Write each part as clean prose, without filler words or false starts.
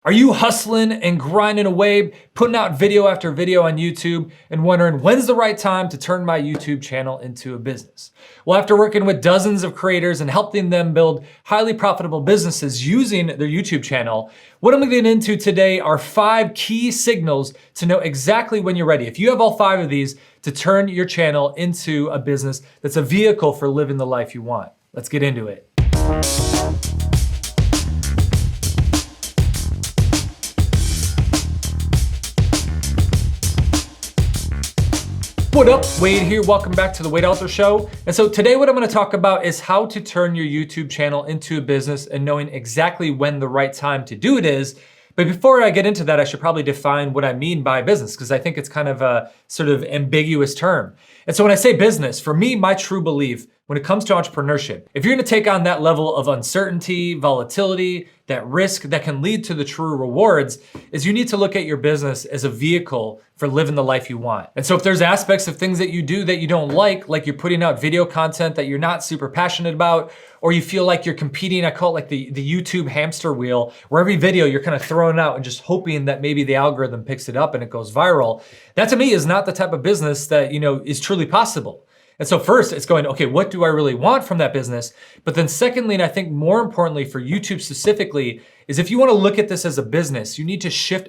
Are you hustling and grinding away, putting out video after video on YouTube and wondering when's the right time to turn my YouTube channel into a business? Well, after working with dozens of creators and helping them build highly profitable businesses using their YouTube channel, what I'm gonna get into today are 5 key signals to know exactly when you're ready. If you have all 5 of these, to turn your channel into a business that's a vehicle for living the life you want. Let's get into it. What up, Wade here, welcome back to the Wade Alter Show. And so today what I'm gonna talk about is how to turn your YouTube channel into a business and knowing exactly when the right time to do it is. But before I get into that, I should probably define what I mean by business, because I think it's kind of a sort of ambiguous term. And so when I say business, for me, my true belief when it comes to entrepreneurship, if you're gonna take on that level of uncertainty, volatility, that risk that can lead to the true rewards, is you need to look at your business as a vehicle for living the life you want. And so if there's aspects of things that you do that you don't like you're putting out video content that you're not super passionate about, or you feel like you're competing, I call it like the YouTube hamster wheel, where every video you're kind of throwing out and just hoping that maybe the algorithm picks it up and it goes viral. That to me is not the type of business that, is truly possible. And so first it's going, okay, what do I really want from that business? But then secondly, and I think more importantly for YouTube specifically, is if you want to look at this as a business, you need to shift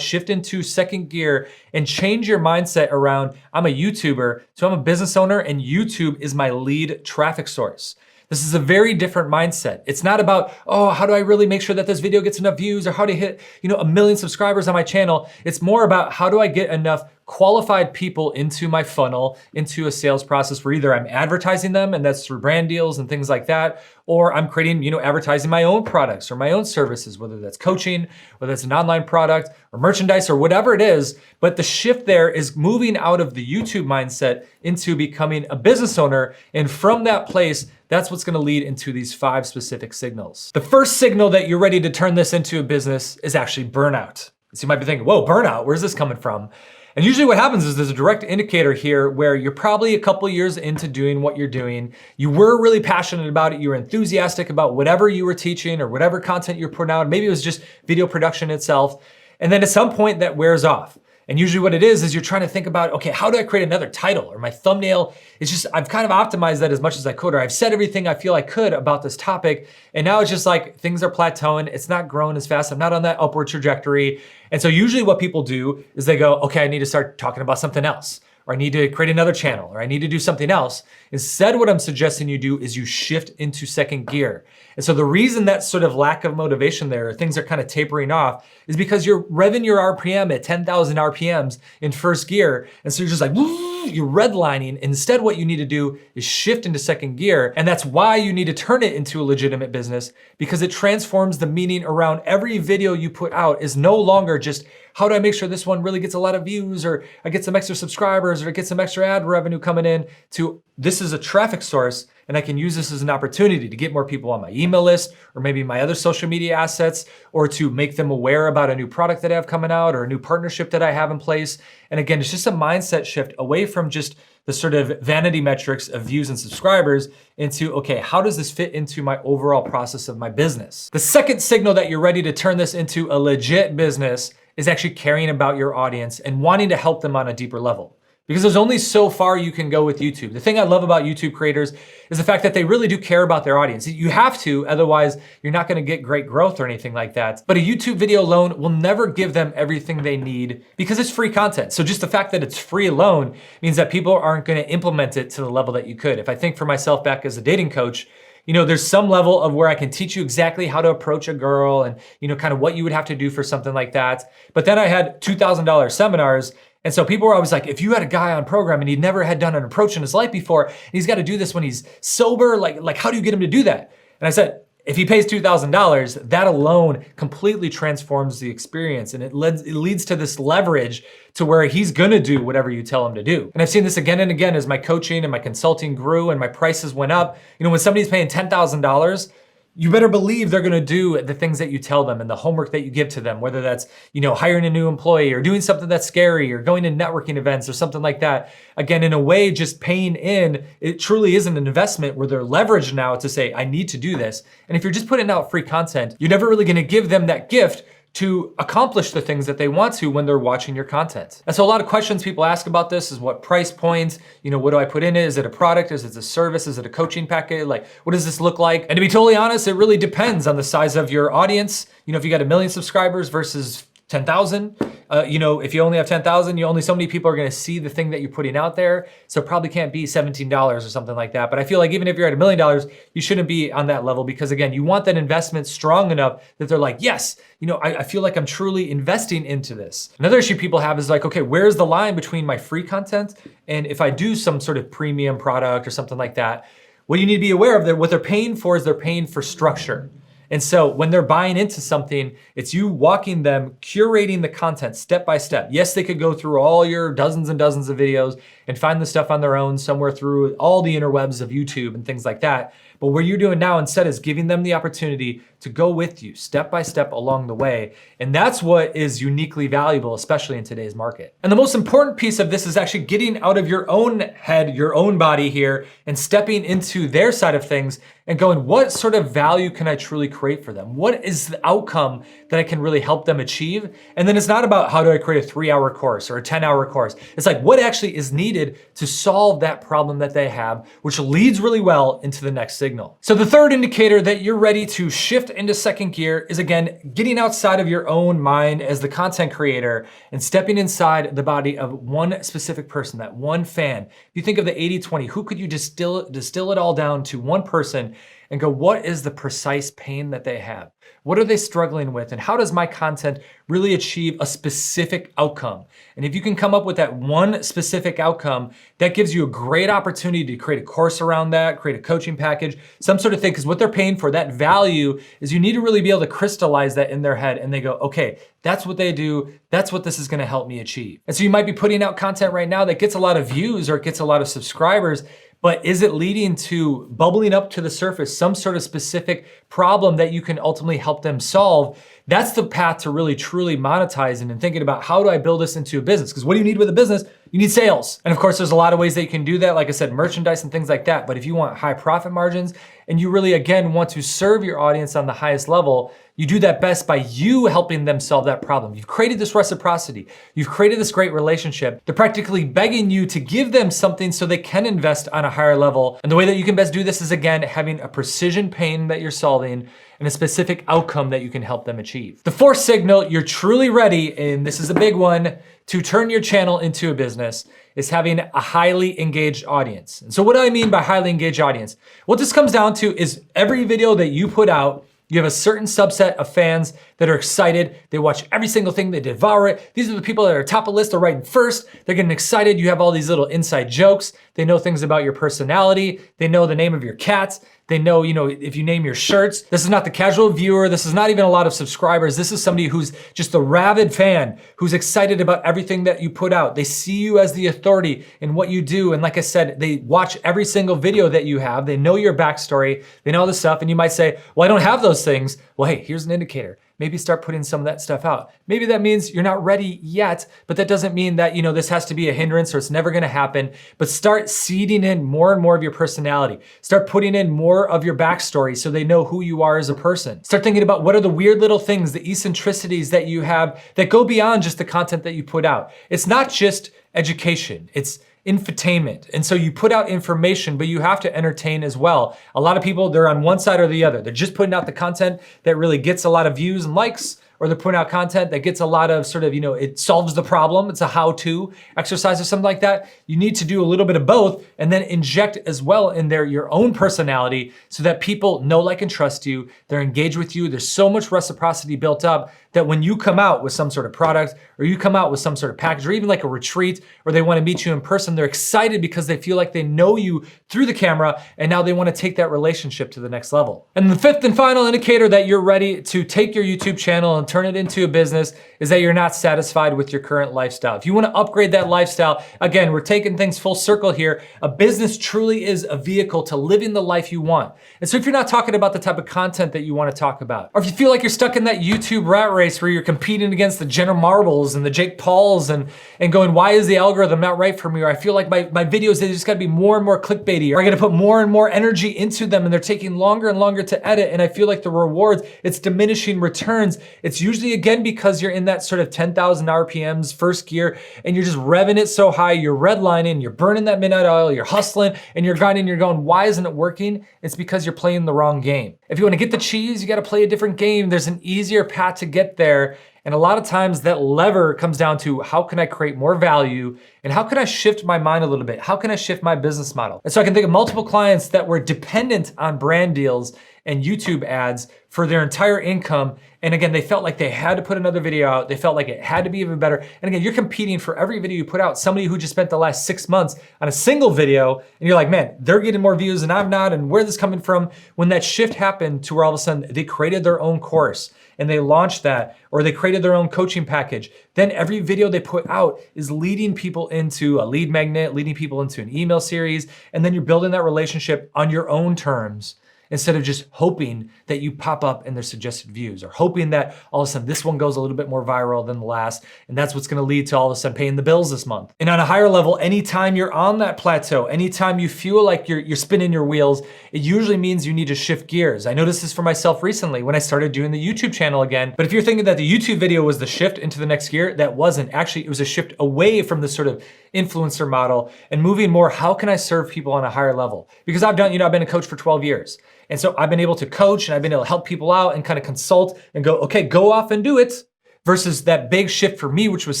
into second gear and change your mindset around, I'm a YouTuber, so I'm a business owner and YouTube is my lead traffic source. This is a very different mindset. It's not about, oh, how do I really make sure that this video gets enough views or how to hit, 1 million subscribers on my channel. It's more about how do I get enough qualified people into my funnel, into a sales process where either I'm advertising them and that's through brand deals and things like that, or I'm creating, advertising my own products or my own services, whether that's coaching, whether it's an online product or merchandise or whatever it is. But the shift there is moving out of the YouTube mindset into becoming a business owner. And from that place, that's what's gonna lead into these 5 specific signals. The first signal that you're ready to turn this into a business is actually burnout. So you might be thinking, whoa, burnout, where's this coming from? And usually what happens is there's a direct indicator here where you're probably a couple years into doing what you're doing. You were really passionate about it. You were enthusiastic about whatever you were teaching or whatever content you're putting out. Maybe it was just video production itself. And then at some point that wears off. And usually what it is you're trying to think about, okay, how do I create another title or my thumbnail? It's just, I've kind of optimized that as much as I could, or I've said everything I feel I could about this topic. And now it's just like, things are plateauing. It's not growing as fast. I'm not on that upward trajectory. And so usually what people do is they go, okay, I need to start talking about something else, or I need to create another channel, or I need to do something else. Instead, what I'm suggesting you do is you shift into second gear. And so the reason that sort of lack of motivation there, or things are kind of tapering off, is because you're revving your RPM at 10,000 RPMs in first gear. And so you're just like, you're redlining. Instead, what you need to do is shift into second gear. And that's why you need to turn it into a legitimate business, because it transforms the meaning around every video you put out is no longer just, how do I make sure this one really gets a lot of views, or I get some extra subscribers, or I get some extra ad revenue coming in, to this is a traffic source and I can use this as an opportunity to get more people on my email list, or maybe my other social media assets, or to make them aware about a new product that I have coming out or a new partnership that I have in place. And again, it's just a mindset shift away from just the sort of vanity metrics of views and subscribers into, okay, how does this fit into my overall process of my business? The second signal that you're ready to turn this into a legit business is actually caring about your audience and wanting to help them on a deeper level. Because there's only so far you can go with YouTube. The thing I love about YouTube creators is the fact that they really do care about their audience. You have to, otherwise you're not gonna get great growth or anything like that. But a YouTube video alone will never give them everything they need because it's free content. So just the fact that it's free alone means that people aren't gonna implement it to the level that you could. If I think for myself back as a dating coach, there's some level of where I can teach you exactly how to approach a girl and, kind of what you would have to do for something like that. But then I had $2,000 seminars. And so people were always like, if you had a guy on program and he never had done an approach in his life before, and he's got to do this when he's sober, like how do you get him to do that? And I said, if he pays $2,000, that alone completely transforms the experience. And it leads to this leverage to where he's gonna do whatever you tell him to do. And I've seen this again and again as my coaching and my consulting grew and my prices went up. When somebody's paying $10,000, you better believe they're gonna do the things that you tell them and the homework that you give to them, whether that's, hiring a new employee or doing something that's scary or going to networking events or something like that. Again, in a way, just paying in, it truly isn't an investment where they're leveraged now to say, I need to do this. And if you're just putting out free content, you're never really gonna give them that gift to accomplish the things that they want to when they're watching your content. And so a lot of questions people ask about this is what price points, what do I put in it? Is it a product? Is it a service? Is it a coaching package? Like, what does this look like? And to be totally honest, it really depends on the size of your audience. If you got 1 million subscribers versus 10,000, if you only have 10,000, so many people are gonna see the thing that you're putting out there. So it probably can't be $17 or something like that. But I feel like even if you're at $1 million, you shouldn't be on that level because again, you want that investment strong enough that they're like, yes, I feel like I'm truly investing into this. Another issue people have is like, okay, where's the line between my free content and if I do some sort of premium product or something like that? What you need to be aware of that what they're paying for is they're paying for structure. And so when they're buying into something, it's you walking them, curating the content step by step. Yes, they could go through all your dozens and dozens of videos and find the stuff on their own somewhere through all the interwebs of YouTube and things like that. But what you're doing now instead is giving them the opportunity to go with you step by step along the way. And that's what is uniquely valuable, especially in today's market. And the most important piece of this is actually getting out of your own head, your own body here, and stepping into their side of things and going, what sort of value can I truly create for them? What is the outcome that I can really help them achieve? And then it's not about how do I create a 3-hour course or a 10-hour course. It's like what actually is needed to solve that problem that they have, which leads really well into the next signal. So the third indicator that you're ready to shift into second gear is again, getting outside of your own mind as the content creator and stepping inside the body of one specific person, that one fan. If you think of the 80-20, who could you distill it all down to one person and go, what is the precise pain that they have? What are they struggling with? And how does my content really achieve a specific outcome? And if you can come up with that one specific outcome, that gives you a great opportunity to create a course around that, create a coaching package, some sort of thing, because what they're paying for, that value, is you need to really be able to crystallize that in their head and they go, okay, that's what they do. That's what this is gonna help me achieve. And so you might be putting out content right now that gets a lot of views or it gets a lot of subscribers, but is it leading to bubbling up to the surface some sort of specific problem that you can ultimately help them solve? That's the path to really truly monetizing and thinking about how do I build this into a business? Because what do you need with a business? You need sales. And of course, there's a lot of ways that you can do that. Like I said, merchandise and things like that. But if you want high profit margins and you really, again, want to serve your audience on the highest level, you do that best by you helping them solve that problem. You've created this reciprocity. You've created this great relationship. They're practically begging you to give them something so they can invest on a higher level. And the way that you can best do this is, again, having a precision pain that you're solving and a specific outcome that you can help them achieve. The fourth signal you're truly ready, and this is a big one, to turn your channel into a business is having a highly engaged audience. And so what do I mean by highly engaged audience? What this comes down to is every video that you put out, you have a certain subset of fans that are excited. They watch every single thing, they devour it. These are the people that are top of list, they're writing first. They're getting excited. You have all these little inside jokes. They know things about your personality. They know the name of your cats. They know, if you name your shirts. This is not the casual viewer. This is not even a lot of subscribers. This is somebody who's just a rabid fan, who's excited about everything that you put out. They see you as the authority in what you do. And like I said, they watch every single video that you have. They know your backstory. They know all this stuff. And you might say, well, I don't have those things. Well, hey, here's an indicator. Maybe start putting some of that stuff out. Maybe that means you're not ready yet, but that doesn't mean that, this has to be a hindrance or it's never gonna happen. But start seeding in more and more of your personality. Start putting in more of your backstory so they know who you are as a person. Start thinking about what are the weird little things, the eccentricities that you have that go beyond just the content that you put out. It's not just education, it's infotainment. And so you put out information, but you have to entertain as well. A lot of people, they're on one side or the other. They're just putting out the content that really gets a lot of views and likes, or they're putting out content that gets a lot of sort of, it solves the problem. It's a how-to exercise or something like that. You need to do a little bit of both and then inject as well in there your own personality so that people know, like, and trust you. They're engaged with you. There's so much reciprocity built up that when you come out with some sort of product or you come out with some sort of package or even like a retreat or they want to meet you in person, they're excited because they feel like they know you through the camera and now they want to take that relationship to the next level. And the fifth and final indicator that you're ready to take your YouTube channel and turn it into a business is that you're not satisfied with your current lifestyle. If you want to upgrade that lifestyle, again, we're taking things full circle here. A business truly is a vehicle to living the life you want. And so if you're not talking about the type of content that you want to talk about, or if you feel like you're stuck in that YouTube rat race race where you're competing against the Jenna Marbles and the Jake Pauls and going, why is the algorithm not right for me? Or I feel like my videos, they just gotta be more and more clickbaity, or I gotta put more and more energy into them and they're taking longer and longer to edit. And I feel like the rewards, it's diminishing returns. It's usually, again, because you're in that sort of 10,000 RPMs first gear and you're just revving it so high, you're redlining, you're burning that midnight oil, you're hustling and you're grinding, you're going, why isn't it working? It's because you're playing the wrong game. If you wanna get the cheese, you gotta play a different game. There's an easier path to get there. And a lot of times that lever comes down to how can I create more value and how can I shift my mind a little bit? How can I shift my business model? And so I can think of multiple clients that were dependent on brand deals and YouTube ads for their entire income. And again, they felt like they had to put another video out. They felt like it had to be even better. And again, you're competing for every video you put out. Somebody who just spent the last 6 months on a single video, and you're like, man, they're getting more views and I'm not, and where's this coming from? When that shift happened to where all of a sudden they created their own course and they launched that, or they created their own coaching package, then every video they put out is leading people into a lead magnet, leading people into an email series, and then you're building that relationship on your own terms, instead of just hoping that you pop up in their suggested views, or hoping that all of a sudden this one goes a little bit more viral than the last, and that's what's gonna lead to all of a sudden paying the bills this month. And on a higher level, anytime you're on that plateau, anytime you feel like you're spinning your wheels, it usually means you need to shift gears. I noticed this for myself recently when I started doing the YouTube channel again. But if you're thinking that the YouTube video was the shift into the next gear, that wasn't. Actually, it was a shift away from the sort of influencer model and moving more, how can I serve people on a higher level? Because I've been a coach for 12 years. And so I've been able to coach and I've been able to help people out and kind of consult and go, okay, go off and do it. Versus that big shift for me, which was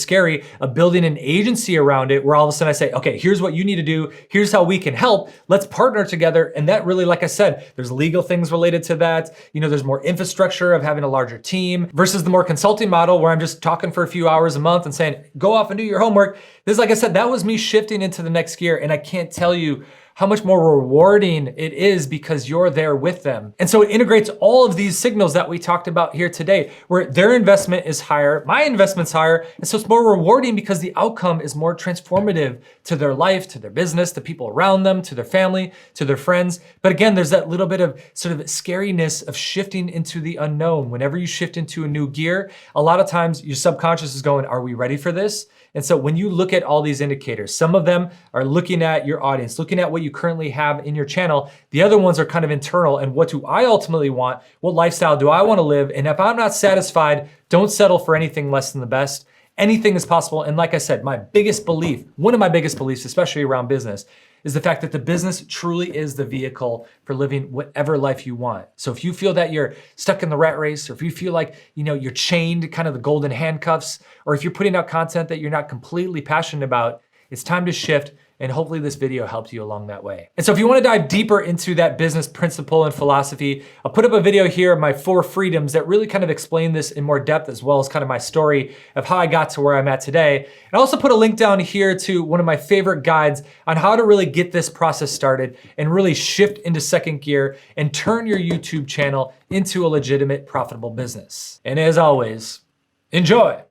scary, of building an agency around it where all of a sudden I say, okay, here's what you need to do. Here's how we can help. Let's partner together. And that really, like I said, there's legal things related to that. There's more infrastructure of having a larger team versus the more consulting model where I'm just talking for a few hours a month and saying, go off and do your homework. This, like I said, that was me shifting into the next gear. And I can't tell you how much more rewarding it is because you're there with them. And so it integrates all of these signals that we talked about here today, where their investment is higher, my investment's higher, and so it's more rewarding because the outcome is more transformative to their life, to their business, to people around them, to their family, to their friends. But again, there's that little bit of sort of scariness of shifting into the unknown. Whenever you shift into a new gear, a lot of times your subconscious is going, are we ready for this? And so when you look at all these indicators, some of them are looking at your audience, looking at what you currently have in your channel. The other ones are kind of internal. And what do I ultimately want? What lifestyle do I want to live? And if I'm not satisfied, don't settle for anything less than the best. Anything is possible. And like I said, my biggest belief, one of my biggest beliefs, especially around business, is the fact that the business truly is the vehicle for living whatever life you want. So if you feel that you're stuck in the rat race, or if you feel like, you're chained to kind of the golden handcuffs, or if you're putting out content that you're not completely passionate about, it's time to shift. And hopefully this video helped you along that way. And so if you want to dive deeper into that business principle and philosophy, I'll put up a video here of my 4 freedoms that really kind of explain this in more depth, as well as kind of my story of how I got to where I'm at today. And I also put a link down here to one of my favorite guides on how to really get this process started and really shift into second gear and turn your YouTube channel into a legitimate, profitable business. And as always, enjoy.